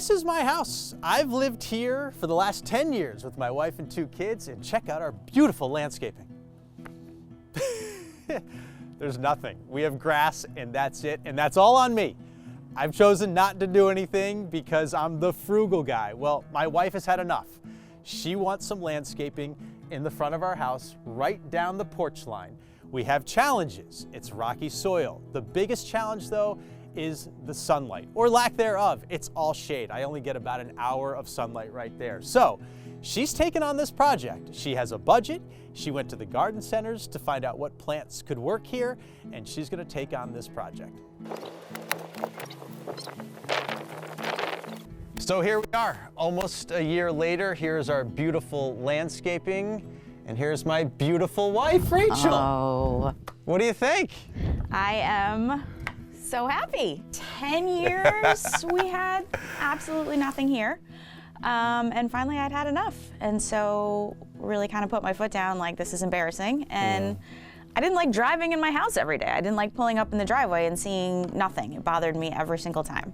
This is my house. I've lived here for the last 10 years with my wife and 2 kids, and check out our beautiful landscaping. There's nothing. We have grass and that's it, and that's all on me. I've chosen not to do anything because I'm the frugal guy. Well, my wife has had enough. She wants some landscaping in the front of our house, right down the porch line. We have challenges. It's rocky soil. The biggest challenge though is the sunlight, or lack thereof. It's all shade. I only get about an hour of sunlight right there. So she's taken on this project. She has a budget. She went to the garden centers to find out what plants could work here, and she's gonna take on this project. So here we are, almost a year later. Here's our beautiful landscaping, and here's my beautiful wife, Rachel. Oh. What do you think? I am so happy. 10 years we had absolutely nothing here. And finally I'd had enough. And so really kind of put my foot down, like, this is embarrassing. And I didn't like driving in my house every day. I didn't like pulling up in the driveway and seeing nothing. It bothered me every single time.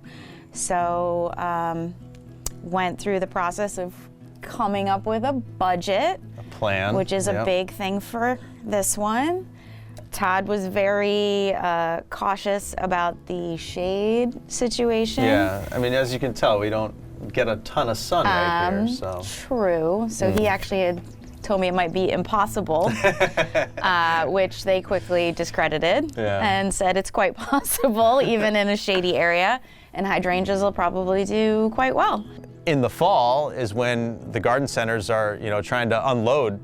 So went through the process of coming up with a budget. A plan. Which is a big thing for this one. Todd was very cautious about the shade situation. Yeah, I mean, as you can tell, we don't get a ton of sun right here, so. True, so he actually had told me it might be impossible, which they quickly discredited and said it's quite possible, even in a shady area, and hydrangeas will probably do quite well. In the fall is when the garden centers are, trying to unload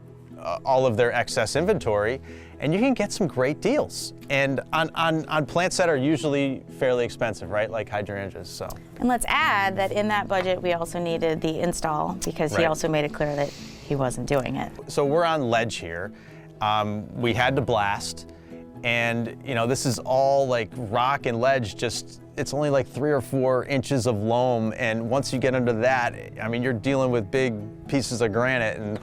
all of their excess inventory, and you can get some great deals. And on plants that are usually fairly expensive, right? Like hydrangeas, so. And let's add that in that budget, we also needed the install because he also made it clear that he wasn't doing it. So we're on ledge here. We had to blast, and this is all like rock and ledge, it's only like 3 or 4 inches of loam, and once you get under that, I mean, you're dealing with big pieces of granite. And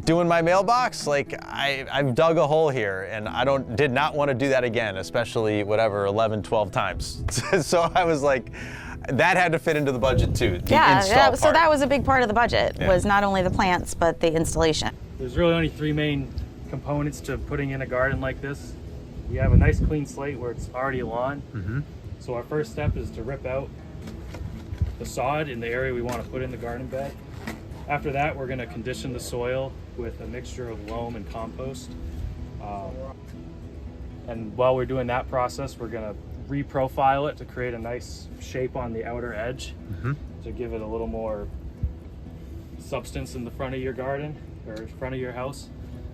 doing my mailbox, like I've dug a hole here, and I did not want to do that again, especially 11, 12 times. So I was like, that had to fit into the budget too. So that was a big part of the budget, was not only the plants, but the installation. There's really only 3 main components to putting in a garden like this. You have a nice clean slate where it's already lawn. So our first step is to rip out the sod in the area we want to put in the garden bed. After that, we're going to condition the soil with a mixture of loam and compost. And while we're doing that process, we're going to reprofile it to create a nice shape on the outer edge to give it a little more substance in the front of your garden or front of your house.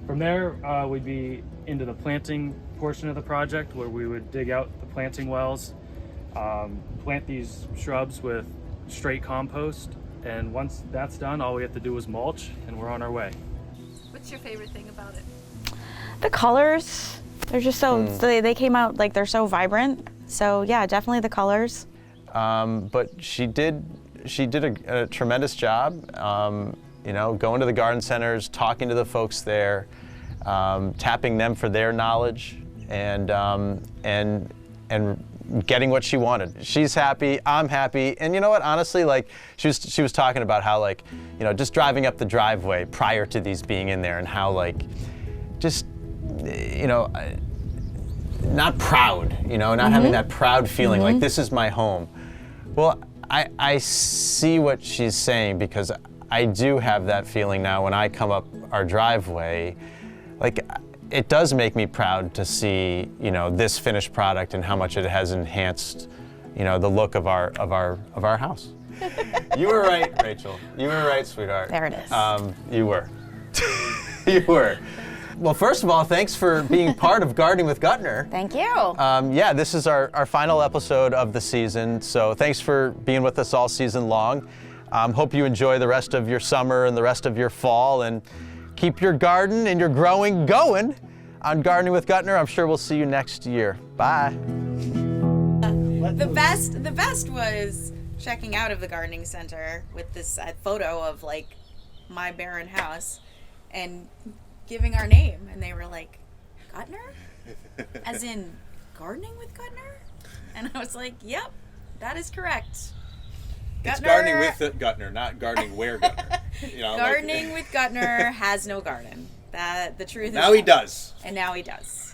From there, we'd be into the planting portion of the project, where we would dig out the planting wells, plant these shrubs with straight compost. And once that's done, all we have to do is mulch, and we're on our way. What's your favorite thing about it? The colors, they're just so, they came out like they're so vibrant. So yeah, definitely the colors. But she did a tremendous job, going to the garden centers, talking to the folks there, tapping them for their knowledge, and getting what she wanted. She's happy, I'm happy, and you know what, honestly, like, she was talking about how, like, just driving up the driveway prior to these being in there, and how, like, just, not proud, not having that proud feeling, like, this is my home. Well, I see what she's saying, because I do have that feeling now when I come up our driveway. Like, it does make me proud to see, this finished product and how much it has enhanced, the look of our house. You were right, Rachel. You were right, sweetheart. There it is. You were. You were. Well, first of all, thanks for being part of Gardening with Gutner. Thank you. This is our final episode of the season, so thanks for being with us all season long. Hope you enjoy the rest of your summer and the rest of your fall, and keep your garden and your growing going on Gardening with Gutner. I'm sure we'll see you next year. Bye. The best was checking out of the gardening center with this photo of, like, my barren house and giving our name, and they were like, Gutner? As in Gardening with Gutner? And I was like, yep, that is correct. It's gardening with Gutner, not gardening where Gutner. You know, Gardening with Gutner has no garden. That the truth is. now he does. And now he does.